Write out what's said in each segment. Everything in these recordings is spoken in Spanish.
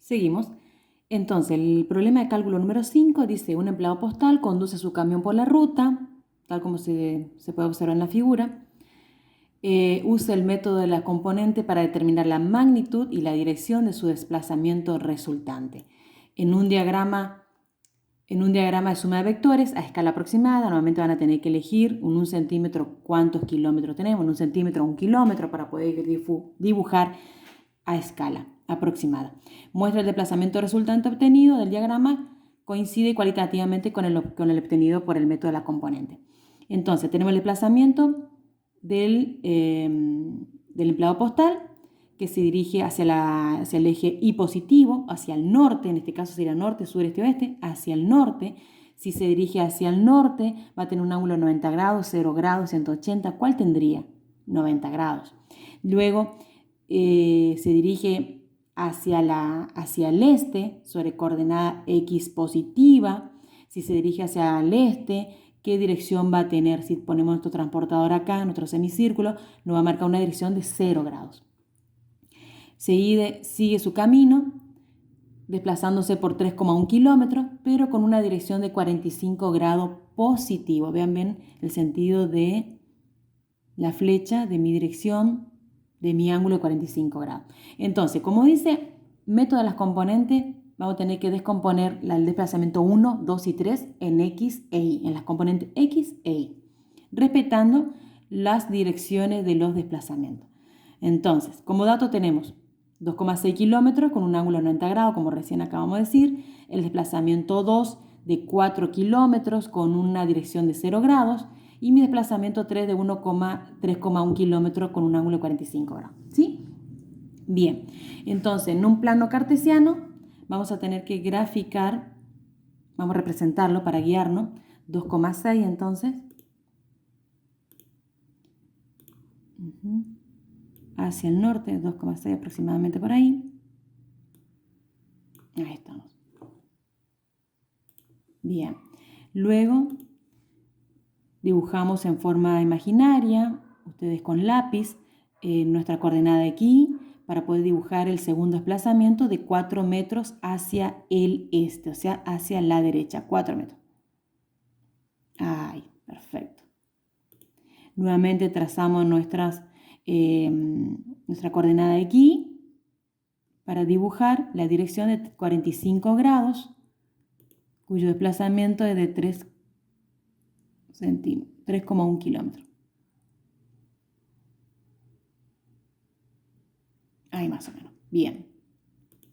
Seguimos. Entonces, el problema de cálculo número 5 dice: un empleado postal conduce su camión por la ruta, tal como se puede observar en la figura. Usa el método de la componente para determinar la magnitud y la dirección de su desplazamiento resultante. En un diagrama de suma de vectores a escala aproximada, normalmente van a tener que elegir en 1 centímetro cuántos kilómetros tenemos, en 1 centímetro 1 kilómetro, para poder dibujar a escala aproximada. Muestra el desplazamiento resultante obtenido del diagrama, coincide cualitativamente con el obtenido por el método de la componente. Entonces, tenemos el desplazamiento del empleado postal, que se dirige hacia el eje Y positivo, hacia el norte, en este caso sería norte, sur, este, oeste, hacia el norte. Si se dirige hacia el norte, va a tener un ángulo de 90 grados, 0 grados, 180. ¿Cuál tendría? 90 grados. Luego se dirige hacia el este, sobre coordenada X positiva. Si se dirige hacia el este, ¿qué dirección va a tener? Si ponemos nuestro transportador acá, nuestro semicírculo, nos va a marcar una dirección de 0 grados. Sigue su camino, desplazándose por 3,1 kilómetros, pero con una dirección de 45 grados positivo. Vean bien el sentido de la flecha de mi dirección, de mi ángulo de 45 grados. Entonces, como dice, método de las componentes, vamos a tener que descomponer el desplazamiento 1, 2 y 3 en X e Y, en las componentes X e Y, respetando las direcciones de los desplazamientos. Entonces, como dato tenemos 2,6 kilómetros con un ángulo de 90 grados, como recién acabamos de decir. El desplazamiento 2 de 4 kilómetros con una dirección de 0 grados. Y mi desplazamiento 3 de 3,1 kilómetros con un ángulo de 45 grados. ¿Sí? Bien, entonces en un plano cartesiano vamos a tener que graficar, vamos a representarlo para guiarnos. 2,6 entonces. Hacia el norte, 2,6 aproximadamente por ahí. Ahí estamos. Bien. Luego dibujamos en forma imaginaria, ustedes con lápiz, nuestra coordenada aquí, para poder dibujar el segundo desplazamiento de 4 metros hacia el este, o sea, hacia la derecha, 4 metros. Ahí, perfecto. Nuevamente trazamos nuestra coordenada aquí para dibujar la dirección de 45 grados, cuyo desplazamiento es de 3,1 kilómetros. Ahí más o menos. Bien.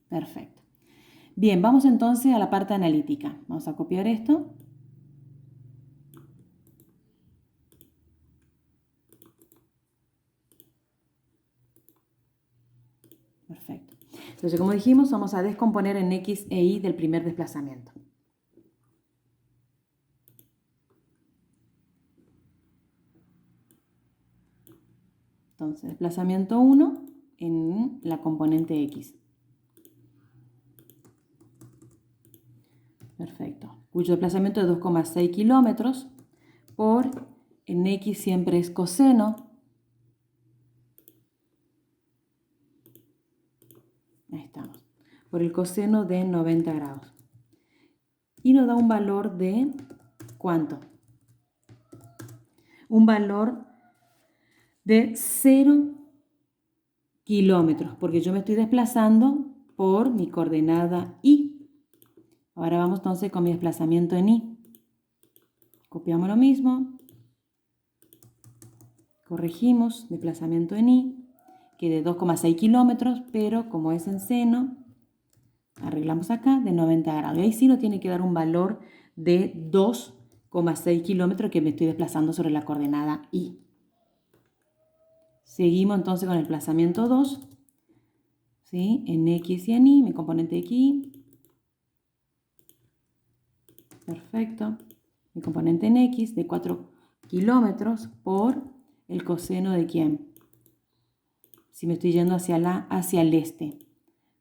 Perfecto. Bien, vamos entonces a la parte analítica. Vamos a copiar esto. Perfecto. Entonces, como dijimos, vamos a descomponer en X e Y del primer desplazamiento. Entonces, desplazamiento 1 en la componente X. Perfecto. Cuyo desplazamiento es 2,6 kilómetros por, en X siempre es coseno. Ahí estamos. Por el coseno de 90 grados. Y nos da un valor de, ¿cuánto? Un valor de 0 kilómetros, porque yo me estoy desplazando por mi coordenada Y. Ahora vamos entonces con mi desplazamiento en Y. Copiamos lo mismo. Corregimos, desplazamiento en Y, que de 2,6 kilómetros, pero como es en seno, arreglamos acá de 90 grados. Y ahí sí nos tiene que dar un valor de 2,6 kilómetros que me estoy desplazando sobre la coordenada Y. Seguimos entonces con el desplazamiento 2, ¿sí? En X y en Y, mi componente aquí. Perfecto. Mi componente en X de 4 kilómetros por el coseno de ¿quién? Si me estoy yendo hacia el este,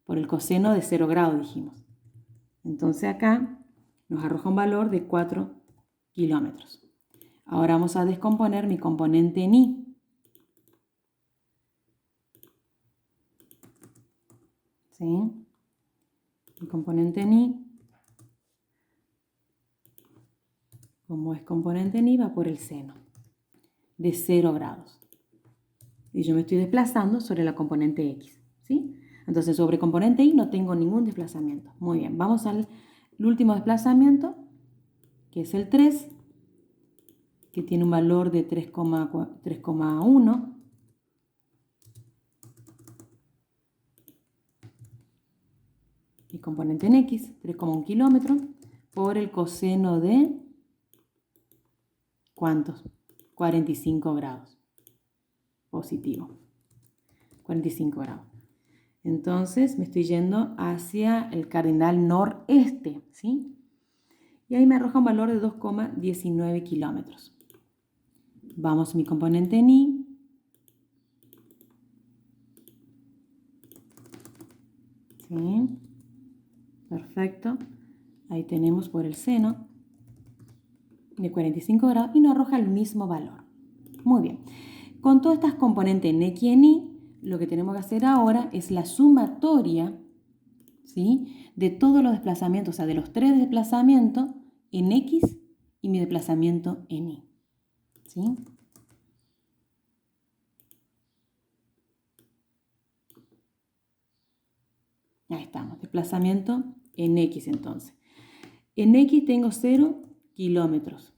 por el coseno de 0 grados dijimos. Entonces acá nos arroja un valor de 4 kilómetros. Ahora vamos a descomponer mi componente en Y. ¿Sí? el componente en y, como es componente en y, va por el seno de 0 grados. Y yo me estoy desplazando sobre la componente x, ¿sí? Entonces, sobre componente y no tengo ningún desplazamiento. Muy bien, vamos al último desplazamiento, que es el 3, que tiene un valor de 3,1. Y componente en x, 3,1 kilómetros, por el coseno de, ¿cuántos? 45 grados. Positivo. 45 grados. Entonces me estoy yendo hacia el cardinal noreste, ¿sí? Y ahí me arroja un valor de 2,19 kilómetros. Vamos a mi componente en y. ¿Sí? Perfecto. Ahí tenemos por el seno de 45 grados y nos arroja el mismo valor. Muy bien. Con todas estas componentes en x y en y, lo que tenemos que hacer ahora es la sumatoria, ¿sí?, de todos los desplazamientos, o sea, de los 3 desplazamientos en x y mi desplazamiento en y. ¿Sí? Ahí estamos, desplazamiento en x entonces. En x tengo 0 kilómetros.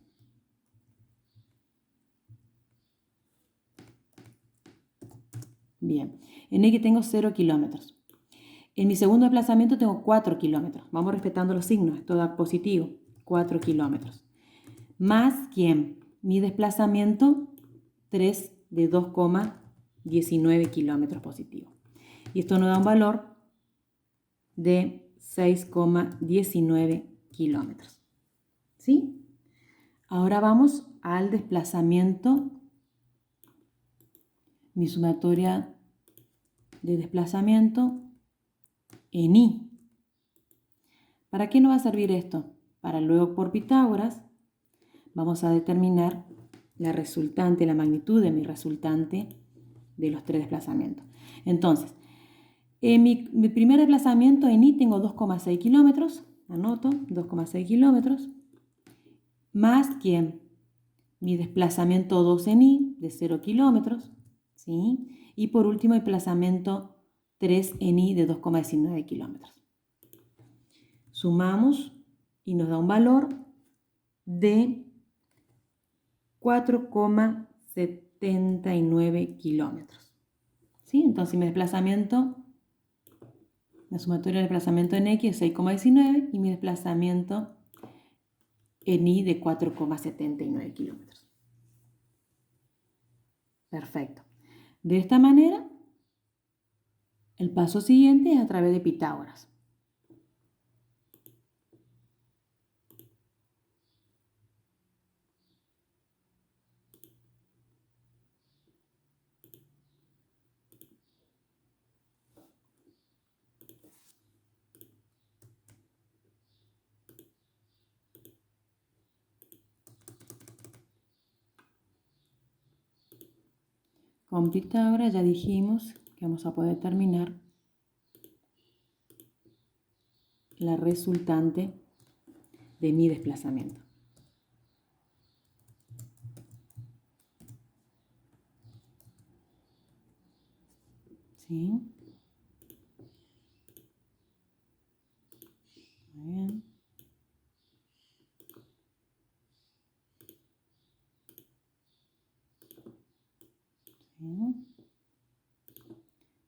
Bien, en x tengo 0 kilómetros. En mi segundo desplazamiento tengo 4 kilómetros. Vamos respetando los signos, esto da positivo, 4 kilómetros. Más ¿quién? Mi desplazamiento 3 de 2,19 kilómetros positivo. Y esto nos da un valor de 6,19 kilómetros. ¿Sí? Ahora vamos al desplazamiento, mi sumatoria de desplazamiento en y. ¿Para qué nos va a servir esto? Para luego por Pitágoras vamos a determinar la resultante, la magnitud de mi resultante de los 3 desplazamientos. Entonces, en mi primer desplazamiento en y tengo 2,6 kilómetros, anoto, 2,6 kilómetros, más ¿quién? Mi desplazamiento 2 en y de 0 kilómetros, ¿sí? Y por último, el desplazamiento 3 en y de 2,19 kilómetros. Sumamos y nos da un valor de 4,79 kilómetros. ¿Sí? Entonces mi desplazamiento, la sumatoria del desplazamiento en x es 6,19 y mi desplazamiento en y de 4,79 kilómetros. Perfecto. De esta manera, el paso siguiente es a través de Pitágoras. Con Pitágoras ya dijimos que vamos a poder determinar la resultante de mi desplazamiento. ¿Sí? Muy bien. ¿Sí?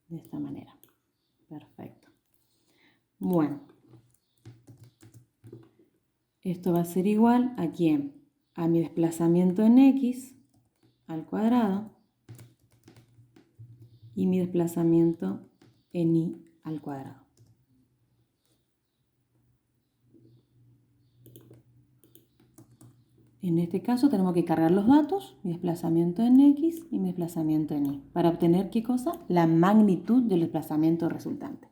De esta manera. Perfecto. Bueno. Esto va a ser igual a ¿quién? A mi desplazamiento en x al cuadrado y mi desplazamiento en y al cuadrado. En este caso tenemos que cargar los datos, mi desplazamiento en x y mi desplazamiento en y, para obtener ¿qué cosa? La magnitud del desplazamiento resultante.